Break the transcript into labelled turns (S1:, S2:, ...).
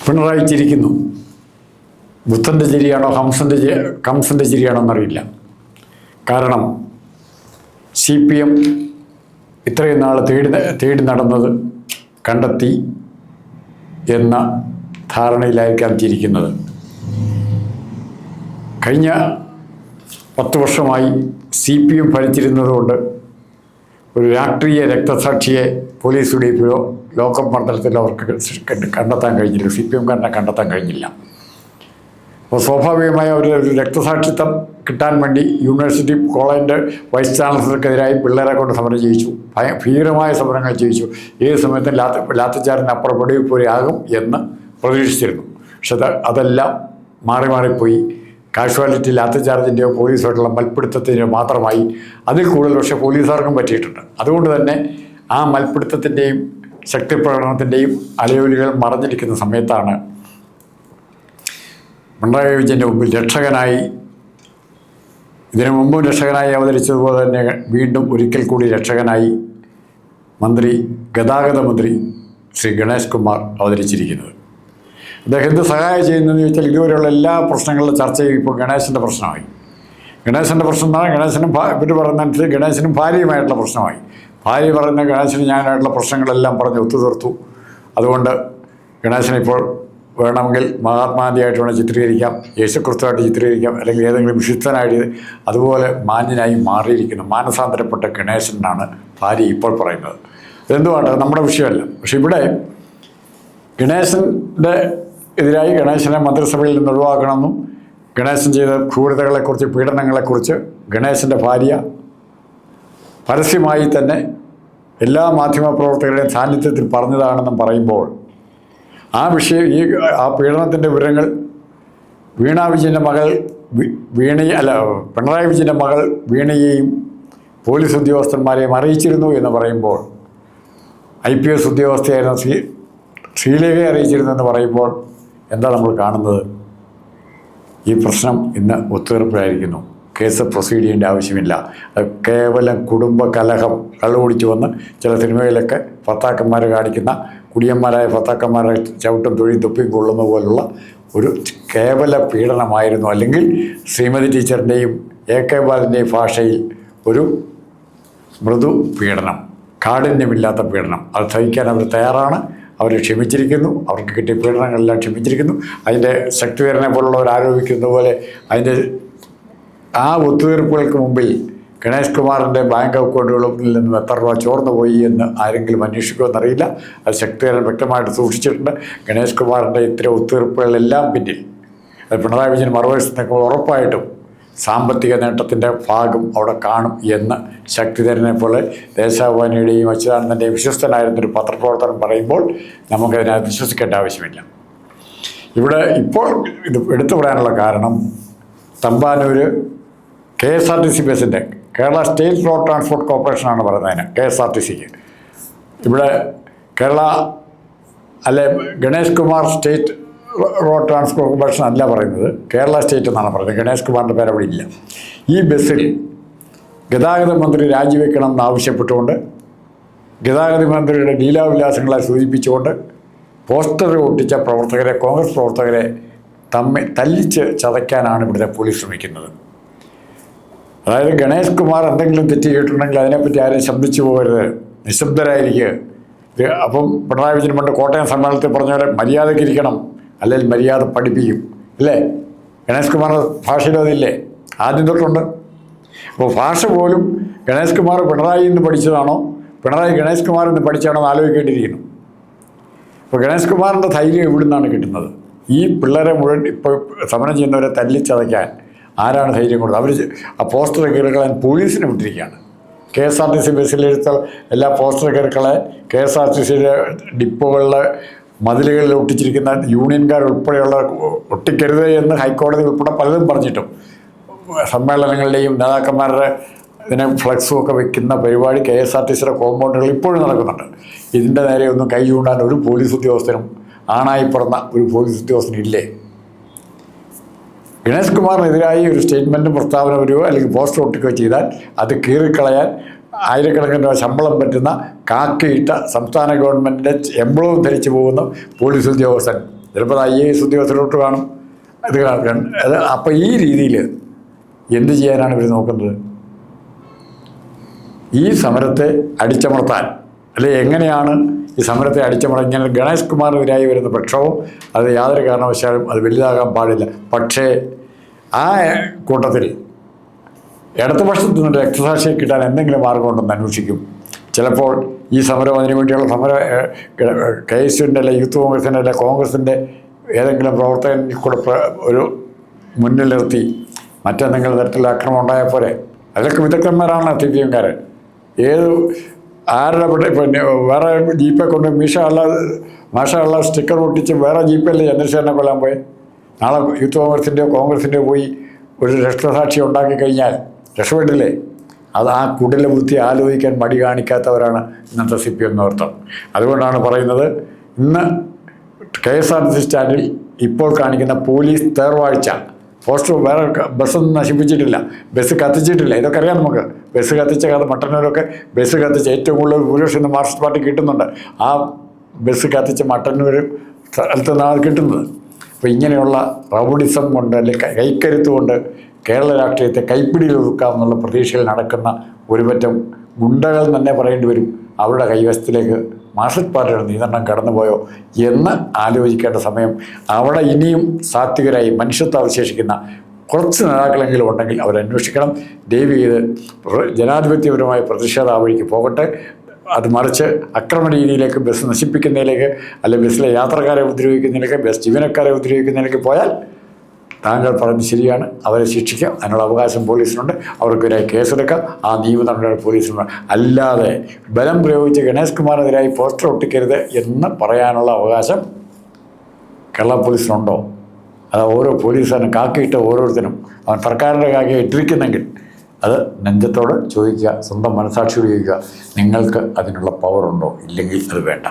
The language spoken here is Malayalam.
S1: പിണറായി ചിരിക്കുന്നു. ബുദ്ധൻ്റെ ചിരിയാണോ കംസൻ്റെ ചിരിയാണോ എന്നറിയില്ല. കാരണം CPM ഇത്രയും നാൾ തേടി നടന്നത് കണ്ടെത്തി എന്ന ധാരണയിലായിരിക്കാം ചിരിക്കുന്നത്. കഴിഞ്ഞ 10 വർഷമായി CPM ഭരിച്ചിരുന്നതുകൊണ്ട് ഒരു രാഷ്ട്രീയ രക്തസാക്ഷിയെ പോലീസ് പിടിപ്പിയോ ലോക്കപ്പ് മണ്ഡലത്തിലോ അവർക്ക് കണ്ടെത്താൻ കഴിഞ്ഞില്ല. CPM കണ്ടെത്താൻ കഴിഞ്ഞില്ല. അപ്പോൾ സ്വാഭാവികമായ ഒരു രക്തസാക്ഷിത്വം കിട്ടാൻ വേണ്ടി യൂണിവേഴ്സിറ്റി കോളേജിൻ്റെ വൈസ് ചാൻസലർക്കെതിരായി പിള്ളേരെ കൊണ്ട് സമരം ചെയ്യിച്ചു. ഭീകരമായ സമരങ്ങൾ ചെയ്യിച്ചു. ഏത് സമയത്തും ലാത്തിച്ചാറിന് അപ്പുറം വെടിവെപ്പുരയാകും എന്ന് പ്രതീക്ഷിച്ചിരുന്നു. പക്ഷെ അതെല്ലാം മാറിപ്പോയി. കാഷ്വാലിറ്റി ലാത്തിച്ചാർജിൻ്റെയോ പോലീസുമായിട്ടുള്ള മൽപ്പിടുത്തത്തിൻ്റെയോ മാത്രമായി. അതിൽ കൂടുതൽ പക്ഷേ പോലീസുകാർക്കും പറ്റിയിട്ടുണ്ട്. അതുകൊണ്ട് തന്നെ ആ മൽപ്പിടുത്തത്തിൻ്റെയും ശക്തിപ്രകടനത്തിൻ്റെയും അലയൊലികൾ മറഞ്ഞിരിക്കുന്ന സമയത്താണ് പിണറായി വിജയൻ്റെ മുമ്പിൽ രക്ഷകനായി, ഇതിനു മുമ്പും രക്ഷകനായി അവതരിച്ചതുപോലെ തന്നെ വീണ്ടും ഒരിക്കൽ കൂടി രക്ഷകനായി ഗതാഗത മന്ത്രി ശ്രീ ഗണേഷ് കുമാർ അവതരിച്ചിരിക്കുന്നത്. അദ്ദേഹം എന്ത് സഹായം ചെയ്യുന്നതെന്ന് ചോദിച്ചാൽ ഇതുവരെയുള്ള എല്ലാ പ്രശ്നങ്ങളുടെ ചർച്ചയും ഇപ്പോൾ ഗണേശൻ്റെ പ്രശ്നമായി. ഗണേശൻ്റെ പ്രശ്നം എന്നാൽ ഗണേശനും ഇവർ പറയുന്നതനുസരിച്ച് ഗണേശനും ഭാര്യയുമായിട്ടുള്ള പ്രശ്നമായി. ഭാര്യ പറയുന്ന ഗണേശന് ഞാനായിട്ടുള്ള പ്രശ്നങ്ങളെല്ലാം പറഞ്ഞ് ഒത്തുതീർത്തു. അതുകൊണ്ട് ഗണേശനെ ഇപ്പോൾ വേണമെങ്കിൽ മഹാത്മാഗാന്ധിയായിട്ട് വേണം ചിത്രീകരിക്കാം, യേശുക്രിസ്തുവായിട്ട് ചിത്രീകരിക്കാം, അല്ലെങ്കിൽ ഏതെങ്കിലും വിശുദ്ധനായിട്ട്. അതുപോലെ മാന്യനായി മാറിയിരിക്കുന്നു മാനസാന്തരപ്പെട്ട ഗണേശൻ എന്നാണ് ഭാര്യ ഇപ്പോൾ പറയുന്നത്. ഇതെന്തുവാണ് നമ്മുടെ വിഷയമല്ല. പക്ഷെ ഇവിടെ ഗണേശൻ്റെ എതിരായി ഗണേശനെ മന്ത്രിസഭയിൽ നിന്ന് ഒഴിവാക്കണമെന്നും ഗണേശൻ ചെയ്ത ക്രൂരതകളെക്കുറിച്ച് പീഡനങ്ങളെക്കുറിച്ച് ഗണേശൻ്റെ ഭാര്യ പരസ്യമായി തന്നെ എല്ലാ മാധ്യമപ്രവർത്തകരുടെയും സാന്നിധ്യത്തിൽ പറഞ്ഞതാണെന്നും പറയുമ്പോൾ ആ പീഡനത്തിൻ്റെ വിവരങ്ങൾ പിണറായി വിജയൻ്റെ മകൾ വീണയെയും പോലീസ് ഉദ്യോഗസ്ഥന്മാരെയും അറിയിച്ചിരുന്നു എന്ന് പറയുമ്പോൾ, IPS ഉദ്യോഗസ്ഥയായിരുന്ന ശ്രീലേഖയെ അറിയിച്ചിരുന്നു എന്ന് പറയുമ്പോൾ എന്താ നമ്മൾ കാണുന്നത്? ഈ പ്രശ്നം ഇന്ന് ഒത്തുതീർപ്പിലായിരിക്കുന്നു. കേസ് പ്രൊസീഡ് ചെയ്യേണ്ട ആവശ്യമില്ല. കേവലം കുടുംബ കലഹം കള്ളുകുടിച്ചു വന്ന് ചില സിനിമയിലൊക്കെ ഭർത്താക്കന്മാർ കാണിക്കുന്ന കുടിയന്മാരായ ഭർത്താക്കന്മാരെ ചവിട്ടും തൊഴിൽ തൊപ്പിയും കൊള്ളുന്ന പോലുള്ള ഒരു കേവല പീഡനമായിരുന്നു. അല്ലെങ്കിൽ ശ്രീമതി ടീച്ചറിൻ്റെയും AK ബാലൻ്റെയും ഭാഷയിൽ ഒരു മൃദു പീഡനം, കാഠിന്യമില്ലാത്ത പീഡനം. അത് സഹിക്കാൻ അവർ തയ്യാറാണ്. അവർ ക്ഷമിച്ചിരിക്കുന്നു. അവർക്ക് കിട്ടിയ പീഡനങ്ങളെല്ലാം ക്ഷമിച്ചിരിക്കുന്നു. അതിൻ്റെ ശക്തിധരനെ പോലുള്ളവർ ആരോപിക്കുന്ന പോലെ അതിൻ്റെ ആ ഒത്തുതീർപ്പുകൾക്ക് മുമ്പിൽ ഗണേഷ് കുമാറിൻ്റെ ബാങ്ക് അക്കൗണ്ടുകളിൽ നിന്നും എത്ര രൂപ ചോർന്നു പോയി എന്ന് ആരെങ്കിലും അന്വേഷിക്കുമെന്നറിയില്ല. അത് ശക്തിധരൻ വ്യക്തമായിട്ട് സൂക്ഷിച്ചിട്ടുണ്ട്. ഗണേഷ് കുമാറിൻ്റെ ഇത്തരം ഒത്തുതീർപ്പുകളെല്ലാം പിന്നിൽ അത് പിണറായി വിജയൻ മറുവശത്ത് നിൽക്കുമ്പോൾ ഉറപ്പായിട്ടും സാമ്പത്തിക നേട്ടത്തിൻ്റെ ഭാഗം അവിടെ കാണും എന്ന് ശക്തിധരനെ പോലെ ദേശാഭിമാനിയുടെയും അച്യുതാനന്ദൻ്റെയും വിശ്വസ്തനായിരുന്നൊരു പത്രപ്രവർത്തനം പറയുമ്പോൾ നമുക്കതിനകത്ത് വിശ്വസിക്കേണ്ട ആവശ്യമില്ല. ഇവിടെ ഇപ്പോൾ ഇത് എടുത്തു പറയാനുള്ള കാരണം തമ്പാനൂർ KSRTC ബസ്സിൻ്റെ കേരള സ്റ്റേറ്റ് റോഡ് ട്രാൻസ്പോർട്ട് കോർപ്പറേഷനാണ് പറയുന്നതിന് KSRTCക്ക്. ഇവിടെ Ganesh Kumar state road transport corporation അല്ല പറയുന്നത്, കേരള സ്റ്റേറ്റ് എന്നാണ് പറയുന്നത്. ഗണേഷ് കുമാറിൻ്റെ പേര് അവിടെ ഇല്ല. ഈ ബസ്സിൽ ഗതാഗത മന്ത്രി രാജിവെക്കണം എന്നാവശ്യപ്പെട്ടുകൊണ്ട് ഗതാഗത മന്ത്രിയുടെ ലീലാവിലാസങ്ങളെ സൂചിപ്പിച്ചുകൊണ്ട് പോസ്റ്റർ ഒട്ടിച്ച കോൺഗ്രസ് പ്രവർത്തകരെ തല്ലിച്ച് ചതയ്ക്കാനാണ് ഇവിടുത്തെ പോലീസ് ശ്രമിക്കുന്നത്. അതായത് ഗണേഷ് കുമാർ എന്തെങ്കിലും തെറ്റ് ചെയ്തിട്ടുണ്ടെങ്കിൽ അതിനെപ്പറ്റി ആരും ശബ്ദിച്ചു പോകരുത്, നിശബ്ദരായിരിക്കുക. അപ്പം പിണറായി വിജയൻ പണ്ട് കോട്ടയം സമ്മേളനത്തിൽ പറഞ്ഞ പോലെ മര്യാദയ്ക്ക് ഇരിക്കണം, അല്ലെങ്കിൽ മര്യാദ പഠിപ്പിക്കും, അല്ലേ? ഗണേഷ് കുമാറിൻ്റെ ഭാഷയിലും അതില്ലേ? ആദ്യം തൊട്ടുണ്ട്. അപ്പോൾ ഭാഷ പോലും ഗണേഷ് കുമാർ പിണറായി നിന്ന് പഠിച്ചതാണോ, പിണറായി ഗണേഷ് കുമാറിൽ നിന്ന് പഠിച്ചാണോ എന്ന് ആലോചിക്കേണ്ടിയിരിക്കുന്നു. അപ്പോൾ ഗണേഷ് കുമാറിൻ്റെ ധൈര്യം എവിടെ നിന്നാണ് കിട്ടുന്നത്? ഈ പിള്ളേരെ മുഴുവൻ ഇപ്പോൾ സമരം ചെയ്യുന്നവരെ തല്ലിച്ചതയ്ക്കാൻ ആരാണ് ധൈര്യം കൊടുത്തത്? അവർ ആ പോസ്റ്റർ കീറുകളെ പോലീസിനെ വിട്ടിരിക്കുകയാണ്. KSRTC ബസ്സിലെടുത്ത എല്ലാ പോസ്റ്റർ കീറുകളെ KSRTCയുടെ ഡിപ്പോകളിലെ മതിലുകളിൽ ഒട്ടിച്ചിരിക്കുന്ന യൂണിയൻകാർ ഉൾപ്പെടെയുള്ള ഒട്ടിക്കരുത് എന്ന് ഹൈക്കോടതി ഉൾപ്പെടെ പലതും പറഞ്ഞിട്ടും സമ്മേളനങ്ങളുടെയും നേതാക്കന്മാരുടെ ഇതിനെ ഫ്ലക്സും ഒക്കെ വെക്കുന്ന പരിപാടി KSRTCയുടെ കോമ്പൗണ്ടുകൾ ഇപ്പോഴും നടക്കുന്നുണ്ട്. ഇതിൻ്റെ നേരെ ഒന്നും കൈ ചൂണ്ടാൻ ഒരു പോലീസ് ഉദ്യോഗസ്ഥനും ആണായി പിറന്ന ഒരു പോലീസ് ഉദ്യോഗസ്ഥനില്ലേ? ഗണേഷ് കുമാറിനെതിരായി ഒരു സ്റ്റേറ്റ്മെൻറ്റും പ്രസ്താവന വരികയോ അല്ലെങ്കിൽ പോസ്റ്റർ ഒട്ടിക്കുകയോ ചെയ്താൽ അത് കീറിക്കളയാൻ ആയിരക്കണക്കിന് രൂപ ശമ്പളം പറ്റുന്ന കാക്കിയിട്ട സംസ്ഥാന ഗവൺമെൻറ്റിൻ്റെ എംബ്ലവും ധരിച്ചു പോകുന്ന പോലീസ് ഉദ്യോഗസ്ഥൻ ചിലപ്പോൾ അത് IAS ഉദ്യോഗസ്ഥരോട്ട് കാണും. അത് അപ്പോൾ ഈ രീതിയിൽ എന്ത് ചെയ്യാനാണ് ഇവർ നോക്കുന്നത്? ഈ സമരത്തെ അടിച്ചമർത്താൻ, അല്ലെ എങ്ങനെയാണ് ഈ സമരത്തെ അടിച്ചമർത്താൻ? ഇങ്ങനെ ഗണേഷ് കുമാറിനെതിരായി വരുന്ന പക്ഷവും അത് യാതൊരു കാരണവശാലും അത് വലുതാകാൻ പാടില്ല. പക്ഷേ ആ കൂട്ടത്തിൽ ഇടതുപക്ഷത്തു നിന്ന് രക്തസാക്ഷിയെ കിട്ടാൻ എന്തെങ്കിലും മാർഗമുണ്ടെന്ന് അന്വേഷിക്കും. ചിലപ്പോൾ ഈ സമരം അതിനുവേണ്ടിയുള്ള KSUവിൻ്റെ അല്ലെ യൂത്ത് കോൺഗ്രസിൻ്റെ അല്ലെ കോൺഗ്രസിൻ്റെ ഏതെങ്കിലും പ്രവർത്തകനിൽ കൂടെ ഒരു മുന്നിൽ നിർത്തി മറ്റെന്തെങ്കിലും തരത്തിലുള്ള ആക്രമണം ഉണ്ടായാൽ പോരെ. അതിലൊക്കെ വിദഗ്ധന്മാരാണ് CPM-കാർ. ആരുടെ പിന്നെ വേറെ ജീപ്പെ കൊണ്ട് മാഷ സ്റ്റിക്കർ ഒട്ടിച്ച് വേറെ ജീപ്പല്ലേ ചന്ദ്രശേഖരനെ കൊല്ലാൻ പോയി? നാളെ യൂത്ത് കോൺഗ്രസിൻ്റെയോ പോയി ഒരു രക്തസാക്ഷി ഉണ്ടാക്കി കഴിഞ്ഞാൽ രക്ഷപ്പെട്ടില്ലേ? അത് ആ കുടില ബുദ്ധി ആലോചിക്കാൻ മടി കാണിക്കാത്തവരാണ് ഇന്നത്തെ CPM നേതൃത്വം. അതുകൊണ്ടാണ് പറയുന്നത്, ഇന്ന് KSRTC സ്റ്റാൻഡിൽ ഇപ്പോൾ കാണിക്കുന്ന പോലീസ് തേർവാഴ്ച, പോസ്റ്റർ വേറെ ബസ്സൊന്നും നശിപ്പിച്ചിട്ടില്ല, ബസ് കത്തിച്ചിട്ടില്ല. ഇതൊക്കെ അറിയാം നമുക്ക്. ബസ് കത്തിച്ച കഥ മട്ടന്നൂരൊക്കെ ബസ് കത്തിച്ച് ഏറ്റവും കൂടുതൽ ഭൂരിപക്ഷം ഇന്ന് മാർക്സിസ്റ്റ് പാർട്ടി കിട്ടുന്നുണ്ട്. ആ ബസ് കത്തിച്ച് മട്ടന്നൂർ സ്ഥലത്ത് നിന്നാണ് കിട്ടുന്നത്. അപ്പോൾ ഇങ്ങനെയുള്ള റൗഡിസം കൊണ്ട് അല്ലെങ്കിൽ കൈക്കരുത്ത് കൊണ്ട് കേരള രാഷ്ട്രീയത്തെ കൈപ്പിടിയിൽ ഒതുക്കാമെന്നുള്ള പ്രതീക്ഷയിൽ നടക്കുന്ന ഒരുപറ്റം ഗുണ്ടകൾ തന്നെ പറയേണ്ടി വരും. അവരുടെ കൈവശത്തിലേക്ക് മാർക്സിസ്റ്റ് പാർട്ടിയുടെ നിയന്ത്രണം കടന്നുപോയോ എന്ന് ആലോചിക്കേണ്ട സമയം. അവിടെ ഇനിയും സാത്വികരായി മനുഷ്യത്വം അവശേഷിക്കുന്ന കുറച്ച് നേതാക്കളെങ്കിലും ഉണ്ടെങ്കിൽ അവരന്വേഷിക്കണം. ദയവ് ചെയ്ത് ജനാധിപത്യപരമായ പ്രതിഷേധ വഴിക്ക് പോകട്ടെ. അത് മറിച്ച് അക്രമ രീതിയിലേക്ക്, ബസ് നശിപ്പിക്കുന്നതിലേക്ക്, അല്ലെങ്കിൽ ബസ്സിലെ യാത്രക്കാരെ ഉപദ്രവിക്കുന്നതിലേക്ക്, ബസ് ജീവനക്കാരെ ഉപദ്രവിക്കുന്നതിലേക്ക് പോയാൽ താങ്കൾ പറഞ്ഞത് ശരിയാണ്. അവരെ ശിക്ഷിക്കാം. അതിനുള്ള അവകാശം പോലീസിനുണ്ട്. അവർക്കെതിരെ കേസെടുക്കാം. ആ നിയമ നടപടികൾ പോലീസിനുണ്ട്. അല്ലാതെ ബലം പ്രയോഗിച്ച് ഗണേഷ് കുമാറിനെതിരായി പോസ്റ്റർ ഒട്ടിക്കരുത് എന്ന് പറയാനുള്ള അവകാശം കേരള പോലീസിനുണ്ടോ? അത് ഓരോ പോലീസുകാരനും കാക്കിയിട്ട് ഓരോരുത്തരും അവൻ സർക്കാരിൻ്റെ കാക്കി ഇട്ടിരിക്കുന്നെങ്കിൽ അത് നെഞ്ചത്തോട് ചോദിക്കുക, സ്വന്തം മനസാക്ഷിയോട് ചോദിക്കുക, നിങ്ങൾക്ക് അതിനുള്ള പവറുണ്ടോ? ഇല്ലെങ്കിൽ അത് വേണ്ട.